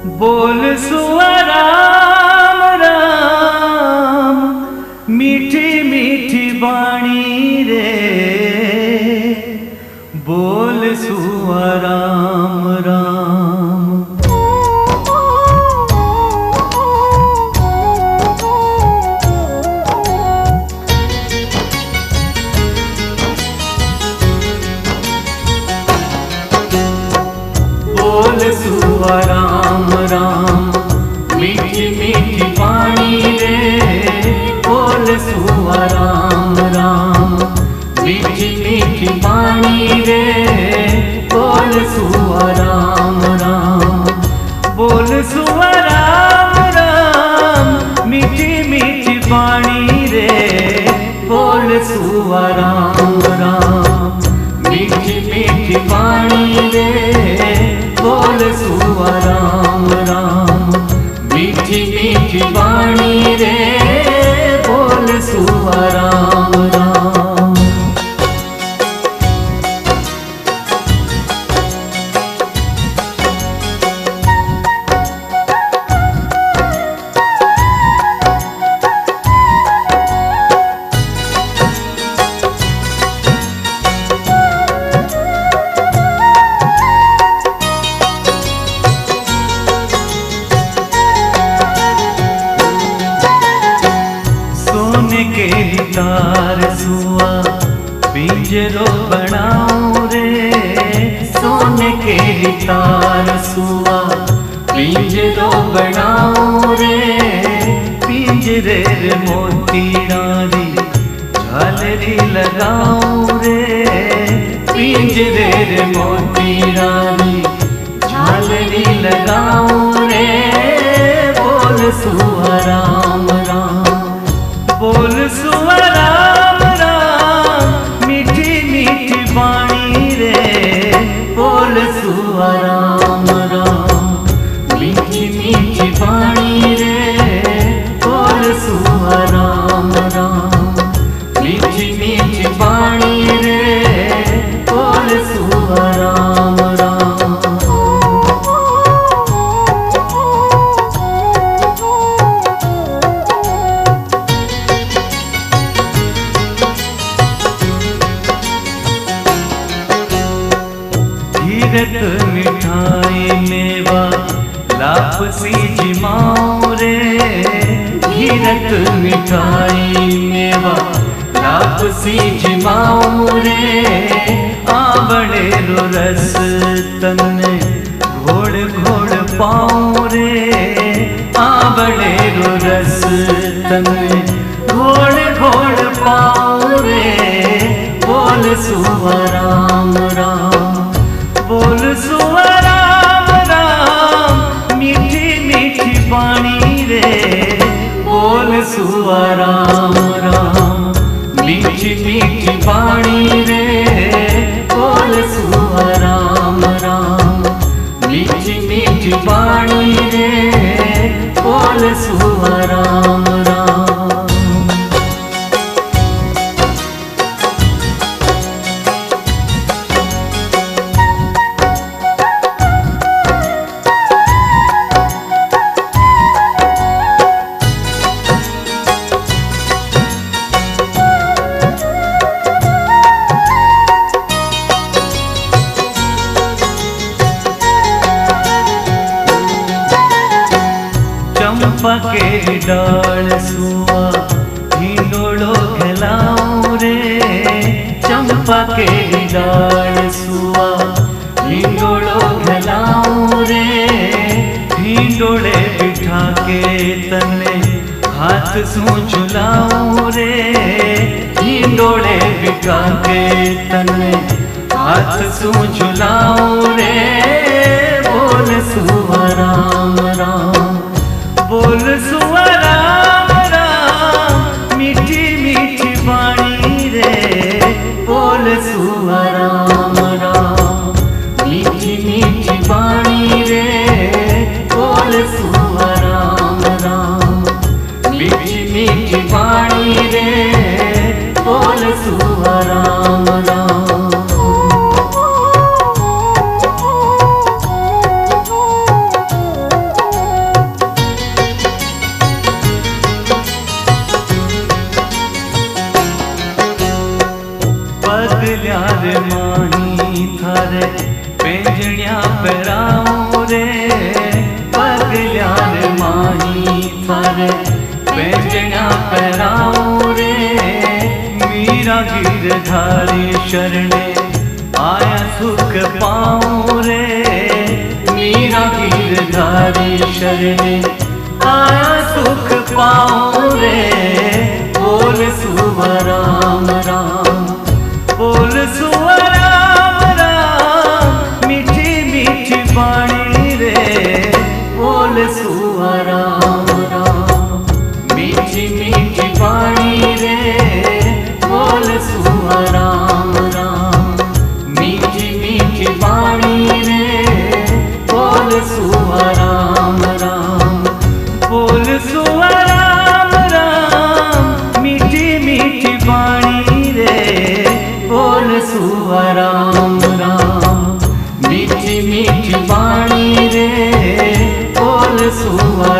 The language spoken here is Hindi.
बोल सुआ राम राम, मीठी मीठी बाणी रे। बोल सुआ राम राम। बोल सुआ राम राम, मीठी मीठी बाणी रे। बोल सुआ राम राम, मीठी मीठी बाणी रे। बोल सुआ राम राम। बोल सुआ राम राम, मीठी मीठी बाणी रे। बोल सुआ राम राम, मीठी मीठी बाणी रे। बोल सुआ राम राम, मीठी मीठी बाणी रे। बोल सुआ राम राम। के तार सुआ पिंजरो बनाऊं रे। सोने के तार सुआ पिंजरो बनाऊं रे। पिंजरे रे मोती डाली झालरी लगाऊं रे। पिंजरे रे मोती डाली झालरी लगाऊं रे। बोल सुआ राम राम। बोल सुआ राम राम, मीठी मीठी बाणी रे। बोल सुआ राम राम, मीठी मीठी बाणी रे। बोल सुआ राम राम, मीठी मीठी बाणी रे। बोल सुआ राम राम। घीरत मिठाई मेवा लापसी जिमाऊं रे। घीरत मिठाई मेवा लापसी जिमाऊं रे। आंवले रो रस तन्ने घोड़ घोड़ पाऊं रे। आंवले रो रस तन्ने घोड़ घोड़ पाऊं रे। बोल सुआ राम राम। बोल सुआ राम राम, मीठी मीठी बाणी रे। बोल सुआ राम राम, मीठी मीठी बाणी रे। बोल सुआ राम राम, मीठी मीठी बाणी रे। बोल सुआ राम राम। चंपा के डाल सुआ ढिंडोलो खेलाऊं रे। चंपा के डाल सुआ ढिंडोलो खेलाऊं रे। ढिंडोले बिठा के तने हाथ सू झुलाऊं रे। ढिंडोले बिठा के तने हाथ सू झुलाऊं रे। बोल सुआ राम राम। बोल सुआ राम राम, मीठी मीठी बाणी रे। बोल सुआ राम राम, मीठी मीठी बाणी रे। बोल सुआ राम राम, मीठी मीठी बाणी रे। बोल सुआ राम राम। पैराऊं रे मीरा गिरधारी शरणे आया सुख पाऊं रे मीरा गिरधारी शरणे आया सुख पाऊं रे बोल सुवा राम राम बोल सुवा राम राम मीठी मीठी वाणी रे बोल सुवा राम राम मीठी मीठी वाणी रे बोल सुवा राम राम मीठी मीठी वाणी रे बोल सुवा राम राम बोल सुवा राम राम मीठी मीठी वाणी रे बोल सुवा राम राम मीठी मीठी वाणी रे बोल सुवा